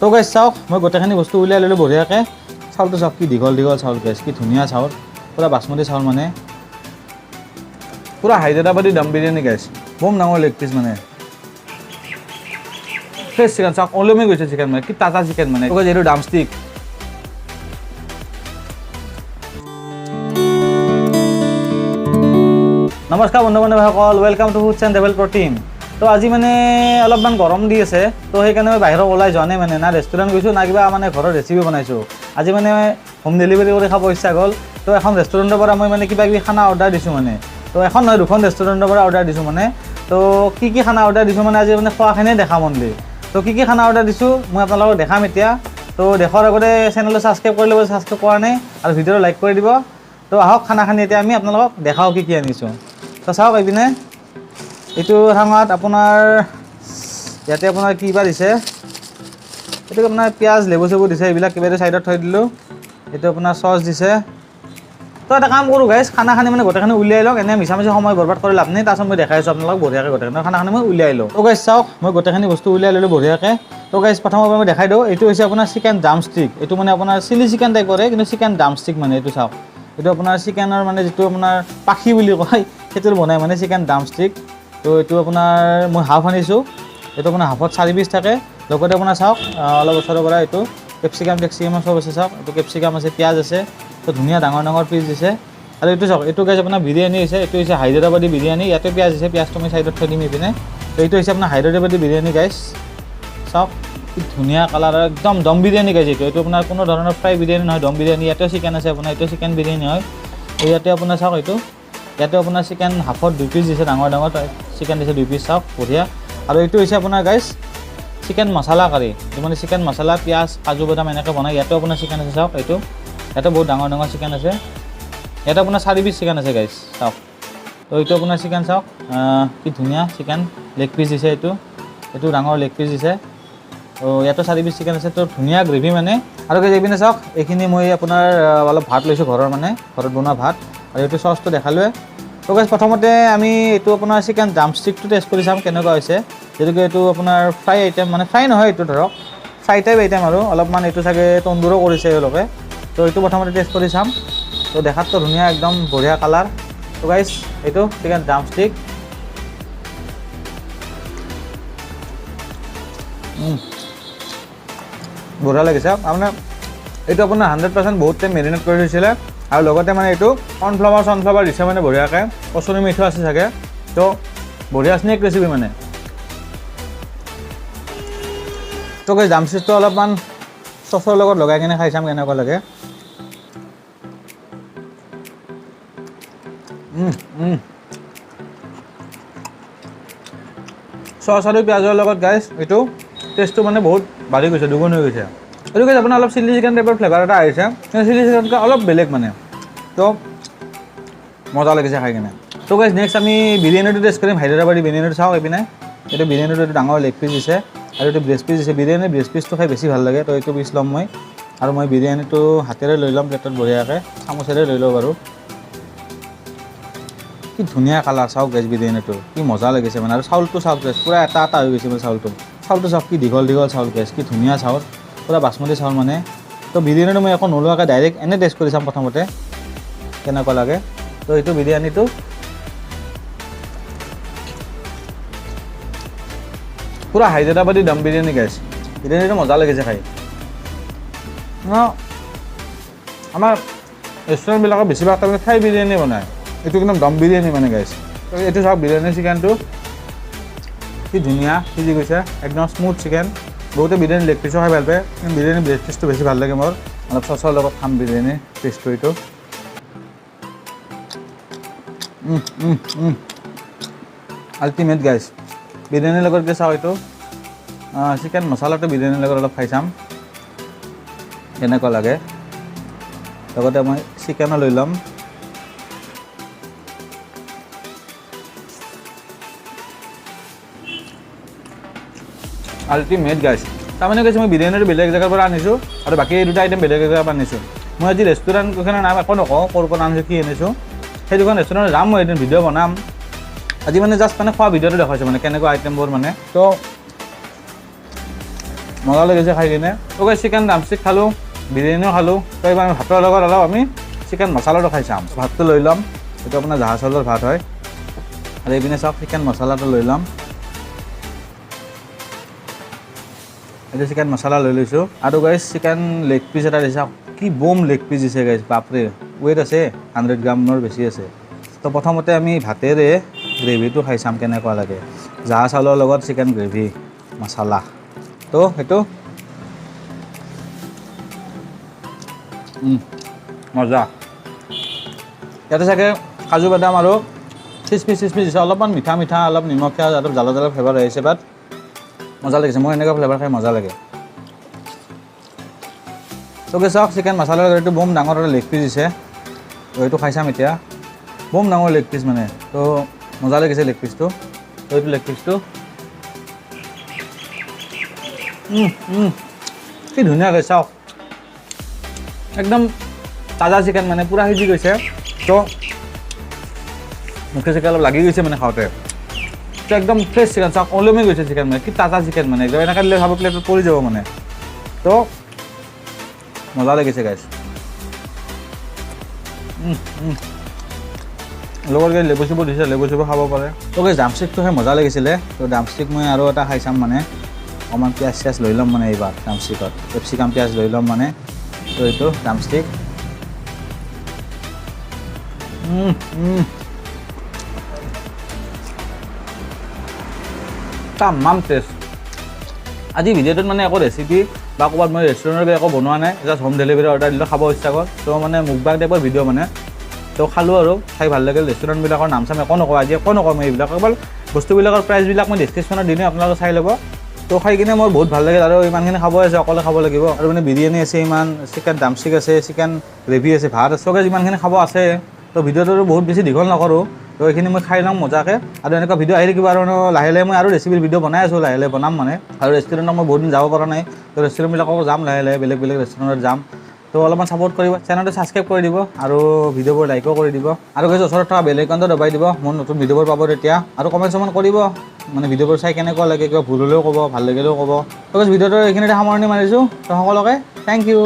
তো গাইছ চাওক মই গোটেইখিনি বস্তু উলিয়াই ল'লোঁ বঢ়িয়াকৈ চাউলটো চাওক কি দীঘল দীঘল চাউল গাইছ কি ধুনীয়া চাউল পূৰা বাচমতি চাউল মানে পূৰা হায়দৰাবাদী দম বিৰিয়ানী গাইছ বম ডাঙৰ লেগ পিচ মানে ফ্ৰেছ চিকেন চাওক ওলমি গৈছে চিকেন মানে কি তাজা চিকেন মানে এইটো ডামষ্টিক নমস্কাৰ বন্ধু বান্ধৱীসকল welcome to foods and travel প্ৰ'টিন তো আজি মানে অলপমান গৰম দি আছে তো সেইকাৰণে মই বাহিৰত ওলাই যোৱা নাই মানে না ৰেষ্টুৰেণ্ট গৈছোঁ না কিবা মানে ঘৰৰ ৰেচিপি বনাইছোঁ আজি মানে হোম ডেলিভাৰী কৰি খাব ইচ্ছা গ'ল তো এখন ৰেষ্টুৰেণ্টৰ পৰা মই মানে কিবা কিবি খানা অৰ্ডাৰ দিছোঁ মানে তো এখন নহয় দুখন ৰেষ্টুৰেণ্টৰ পৰা অৰ্ডাৰ দিছোঁ মানে তো কি খানা অৰ্ডাৰ দিছোঁ মানে আজি মানে খোৱাখিনিয়ে দেখা মন দি তো কি খানা অৰ্ডাৰ দিছোঁ মই আপোনালোকক দেখাম এতিয়া তো দেখাৰ আগতে চেনেলটো ছাবস্ক্ৰাইব কৰি ল'ব ছাবস্ক্ৰাইব কৰা নাই আৰু ভিডিঅ'টো লাইক কৰি দিব তো আহক খানাখিনি এতিয়া আমি আপোনালোকক দেখাওঁ কি আনিছোঁ তো চাওক এইপিনে এইটো ঠাঙত আপোনাৰ ইয়াতে আপোনাৰ কি বা দিছে এইটো আপোনাৰ পিঁয়াজ লেবু চেবু দিছে এইবিলাক কিবা এটা ছাইডত থৈ দিলোঁ এইটো আপোনাৰ চচ দিছে তো এটা কাম কৰোঁ গাইছ খানাখিনি মানে গোটেইখিনি উলিয়াই লওক এনে মিছা মিছা সময় বৰবাদ কৰি লাভ নাই তাৰপিছত মই দেখাইছোঁ আপোনালোকক বঢ়িয়াকৈ গোটেইখিনি খানাখিনি মই উলিয়াই লওঁ তো গাইছ চাওক মই গোটেইখিনি বস্তু উলিয়াই ল'লোঁ বঢ়িয়াকৈ তো গাইছ প্ৰথমৰ পৰা মই দেখাই দিওঁ এইটো হৈছে আপোনাৰ চিকেন ড্ৰামষ্টিক এইটো মানে আপোনাৰ চিলি চিকেন টাইপৰে কিন্তু চিকেন ড্ৰামষ্টিক মানে এইটো চাওক এইটো আপোনাৰ চিকেনৰ মানে যিটো আপোনাৰ পাখি বুলি কয় সেইটো বনাই মানে চিকেন ড্ৰামষ্টিক তো এইটো আপোনাৰ মই হাফ আনিছোঁ এইটো আপোনাৰ হাফত 4 পিচ থাকে লগতে আপোনাৰ চাওক অলপ ওচৰৰ পৰা এইটো কেপচিকাম চব আছে চাওক এইটো কেপচিকাম আছে পিঁয়াজ আছে তো ধুনীয়া ডাঙৰ ডাঙৰ পিচ দিছে আৰু এইটো চাওক এইটো গাইছ আপোনাৰ বিৰিয়ানী হৈছে এইটো হৈছে হায়দৰাবাদী বিৰিয়ানী ইয়াতে পিঁয়াজ দিছে পিঁয়াজটো মই ছাইডত থৈ দিম এইপিনে তো এইটো হৈছে আপোনাৰ হায়দৰাবাদী বিৰিয়ানী গাইছ চাওক কি ধুনীয়া কালাৰ আৰু একদম দম বিৰিয়ানী গাইছে এইটো আপোনাৰ কোনো ধৰণৰ ফ্ৰাই বিৰিয়ানী নহয় দম বিৰিয়ানী ইয়াতেও চিকেন আছে আপোনাৰ এইটো চিকেন বিৰিয়ানী হয় ইয়াতে আপোনাৰ চাওক এইটো ইয়াতে আপোনাৰ চিকেন হাফত 2 পিচ দিছে ডাঙৰ ডাঙৰ চিকেন দিছে 2 পিচ চাওক বঢ়িয়া আৰু এইটো হৈছে আপোনাৰ গাইছ চিকেন মছলা কাৰী এইটো মানে চিকেন মছলা পিঁয়াজ কাজু বাদাম এনেকৈ বনাই ইয়াতেও আপোনাৰ চিকেন আছে চাওক এইটো ইয়াতে বহুত ডাঙৰ ডাঙৰ চিকেন আছে ইয়াতে আপোনাৰ 4 পিচ চিকেন আছে গাইছ চাওক তো এইটো আপোনাৰ চিকেন চাওক কি ধুনীয়া চিকেন লেগ পিচ দিছে এইটো ডাঙৰ লেগ পিচ দিছে তো ইয়াতো 4 পিচ চিকেন আছে তো ধুনীয়া গ্ৰেভি মানে আৰু গাইছ এইপিনে চাওক এইখিনি মই আপোনাৰ অলপ ভাত লৈছোঁ ঘৰৰ মানে ঘৰত বনোৱা ভাত আৰু এইটো চচটো দেখালোৱে তো গাইছ প্ৰথমতে আমি এইটো আপোনাৰ চিকেন ড্ৰামষ্টিকটো টেষ্ট কৰি চাম কেনেকুৱা হৈছে যিহেতুকে এইটো আপোনাৰ ফ্ৰাই আইটেম মানে ফ্ৰাই নহয় এইটো ধৰক ফ্ৰাই টাইপ আইটেম আৰু অলপমান এইটো চাগে তন্দুৰো কৰিছে এওঁলোকে তো এইটো প্ৰথমতে টেষ্ট কৰি চাম তো দেখাততো ধুনীয়া একদম বঢ়িয়া কালাৰ তো গাইছ এইটো চিকেন ড্ৰামষ্টিক বঢ়িয়া লাগিছে আপোনাৰ এইটো আপোনাৰ 100% বহুত টাইম মেৰিনেট কৰি থৈছিলে আৰু লগতে মানে এইটো কৰ্ণফ্লাৱাৰ দিছে মানে বঢ়িয়াকৈ কচুৰি মেথি আছে চাগে তো বঢ়িয়া স্নেক ৰেচিপি মানে তো গাইছ ড্ৰামষ্টিকটো অলপমান চচৰ লগত লগাই কিনে খাই চাম কেনেকুৱা লাগে চচ আৰু পিঁয়াজৰ লগত গাইছ এইটো টেষ্টটো মানে বহুত বাঢ়ি গৈছে দুগুণ হৈ গৈছে এইটো গাইছ আপোনাৰ অলপ চিলি চিকেন টাইপৰ ফ্লেভাৰ এটা আহিছে চিলি চিকেনকৈ অলপ বেলেগ মানে তো মজা লাগিছে খাই কিনে তো গাইছ নেক্সট আমি বিৰিয়ানীটো টেষ্ট কৰিম হায়দৰাবাদী বিৰিয়ানীটো চাওক এইপিনে এইটো বিৰিয়ানীটো এইটো ডাঙৰ লেগ পিচ দিছে আৰু এইটো ব্ৰেষ্ট পিচ দিছে বিৰিয়ানী ব্ৰেষ্ট পিচটো খাই বেছি ভাল লাগে তো এইটো পিচ ল'ম মই আৰু মই বিৰিয়ানীটো হাতেৰে লৈ ল'ম প্লেটত বঢ়িয়াকৈ চামুচেৰে লৈ লওঁ বাৰু কি ধুনীয়া কালাৰ চাওক গাইছ বিৰিয়ানীটো কি মজা লাগিছে মানে আৰু চাউলটো চাওক গাইছ পূৰা এটা হৈ গৈছে মানে চাউলটো চাওক কি দীঘল চাউল গাইছ কি ধুনীয়া চাউল পূৰা বাচমতি চাউল মানে তো বিৰিয়ানীটো মই একো নোলোৱাকৈ ডাইৰেক্ট এনে টেষ্ট কৰি চাম প্ৰথমতে কেনেকুৱা লাগে তো এইটো বিৰিয়ানীটো পূৰা হায়দৰাবাদী দম বিৰিয়ানী গাইছ বিৰিয়ানীটো মজা লাগিছে খাই আমাৰ ৰেষ্টুৰেণ্টবিলাকৰ বেছিভাগ তাৰমানে ফ্ৰাই বিৰিয়ানী বনায় এইটো একদম দম বিৰিয়ানী মানে গাইছ তো এইটো চাওক বিৰিয়ানী চিকেনটো কি ধুনীয়া সিজি গৈছে একদম স্মুথ চিকেন বহুতে বিৰিয়ানী লেগ পিচো খাই ভাল পায় কিন্তু বিৰিয়ানী ব্ৰেষ্ট পিচটো বেছি ভাল লাগে মোৰ অলপ চচৰ লগত খাম বিৰিয়ানী পিচটো এইটো আল্টিমেট গাইছ বিৰিয়ানীৰ লগত যে চাওঁ এইটো চিকেন মছলাটো বিৰিয়ানীৰ লগত অলপ খাই চাম কেনেকুৱা লাগে লগতে মই চিকেনো লৈ ল'ম আল্টিমেট গাইছ তাৰমানে কৈছোঁ মই বিৰিয়ানীটো বেলেগ জেগাৰ পৰা আনিছোঁ আৰু বাকী এই দুটা আইটেম বেলেগ জেগাৰ পৰা আনিছোঁ মই আজি ৰেষ্টুৰেণ্টখনৰ নাম একো নকওঁ ক'ৰ পৰা আনিছোঁ কি আনিছোঁ সেই দুখন ৰেষ্টুৰেণ্টত যাম মই এদিন ভিডিঅ' বনাম আজি মানে জাষ্ট মানে খোৱা ভিডিঅ'টো দেখাইছোঁ মানে কেনেকুৱা আইটেমবোৰ মানে তো মজা লাগিছে খাই কিনে। তো গাইছ চিকেন ড্ৰামষ্টিক খালোঁ, বিৰিয়ানীও খালোঁ। তো এইবাৰ আমি ভাতৰ লগত অলপ আমি চিকেন মছলাটো খাই চাম। ভাতটো লৈ ল'ম, এইটো আপোনাৰ জাহা চাউলৰ ভাত হয়। আৰু এইপিনে চাওক চিকেন মছলাটো লৈ ল'ম। এইটো চিকেন মছলা লৈ লৈছোঁ। আৰু গাইছ চিকেন লেগ পিচ এটা দিছে, কি বম লেগ পিচ দিছে গাইছ, বাপৰে। ৱেইট আছে 100 গ্ৰামৰ বেছি আছে। তো প্ৰথমতে আমি ভাতেৰে গ্ৰেভিটো খাই চাম কেনেকুৱা লাগে। জাহা চাউলৰ লগত চিকেন গ্ৰেভি মছলা। তো সেইটো মজা। ইয়াতে চাগে কাজু বাদাম আৰু খিচমিচ দিছে, অলপমান মিঠা মিঠা, অলপ নিমখীয়া, অলপ জ্বালা জ্বালা ফ্লেভাৰ আহিছে। বাট মজা লাগিছে, মই এনেকুৱা ফ্লেভাৰ খাই মজা লাগে। তো কি চাওক চিকেন মছলাৰ এইটো বম ডাঙৰ এটা লেগ পিচ দিছে। তো এইটো খাই চাম এতিয়া। বম ডাঙৰ লেগ পিচ মানে, তো মজা লাগিছে লেগ পিচটো। তো এইটো লেগ পিচটো কি ধুনীয়াকৈ চাওক, একদম তাজা চিকেন মানে পূৰা সিজি গৈছে। তো মুখে চিকেন অলপ লাগি গৈছে মানে খাওঁতে। তো একদম ফ্ৰেছ চিকেন চাওক, ওলমি গৈছে চিকেন মানে, কি তাজা চিকেন মানে, একদম এনেকৈ দিলে খাব প্লেটত পৰি যাব মানে। তো মজা লাগিছে গাইছ। লগত গাইছ লেবু চেবু দিছে, লেবু চেবু খাব পাৰে। তো গাইছ ড্ৰামষ্টিকটোহে মজা লাগিছিলে। তো ড্ৰামষ্টিক মই আৰু এটা খাই চাম মানে, অকণমান পিঁয়াজ চিয়াজ লৈ ল'ম মানে এইবাৰ ড্ৰামষ্টিকত, কেপচিকাম পিঁয়াজ লৈ ল'ম মানে। তো এইটো ড্ৰামষ্টিক তামাম টেষ্ট। আজি ভিডিঅ'টোত মানে একো ৰেচিপি বা ক'ৰবাত মই ৰেষ্টুৰেণ্টৰ একো বনোৱা নাই, জাষ্ট হোম ডেলিভাৰী অৰ্ডাৰ দিলোঁ খাব ইচ্ছা গ'ল। তো মানে মুখবাং টাইপৰ ভিডিঅ' মানে। তো খালোঁ আৰু খাই ভাল লাগিল। ৰেষ্টুৰেণ্টবিলাকৰ নাম চাম একো নকওঁ, আজি একো নকওঁ মই এইবিলাক, কেৱল বস্তুবিলাকৰ প্ৰাইচবিলাক মই ডিছক্ৰিপশ্যনত দিম, আপোনালোকে চাই ল'ব। তো খাই কিনে মোৰ বহুত ভাল লাগিল। আৰু ইমানখিনি খাব আছে, অকলে খাব লাগিব। আৰু মানে বিৰিয়ানী আছে, ইমান চিকেন ড্ৰামষ্টিক আছে, চিকেন গ্ৰেভি আছে, ভাত আছে, চবে যিমানখিনি খাব আছে। তো ভিডিঅ'টো বহুত বেছি দীঘল নকৰোঁ। তো এইখিনি মই খাই ল'ম মজাকৈ। আৰু এনেকুৱা ভিডিঅ' আহি থাকিব। আৰু লাহে লাহে মই আৰু ৰেচিপিৰ ভিডিঅ' বনাই আছোঁ, লাহে লাহে বনাম মানে। আৰু ৰেষ্টুৰেণ্টত মই বহুত দিন যাব পৰা নাই। তো ৰেষ্টুৰেণ্টবিলাকো যাম লাহে লাহে, বেলেগ বেলেগ ৰেষ্টুৰেণ্টত যাম। তো অলপমান ছাপোৰ্ট কৰিব, চেনেলটো ছাবস্ক্ৰাইব কৰি দিব, আৰু ভিডিঅ'বোৰ লাইকো কৰি দিব। আৰু কৈছে ওচৰত থকা বেল আইকনটো দবাই দিব, মোৰ নতুন ভিডিঅ'বোৰ পাব তেতিয়া। আৰু কমেণ্ট চমেণ্ট কৰিব, মানে ভিডিঅ'বোৰ চাই কেনেকুৱা লাগে, কিবা ভুল হ'লেও ক'ব, ভাল লাগিলেও ক'ব। তো ভিডিঅ'টো এইখিনিতে সামৰণি মাৰিছোঁ। তো সকলোকে থেংক ইউ।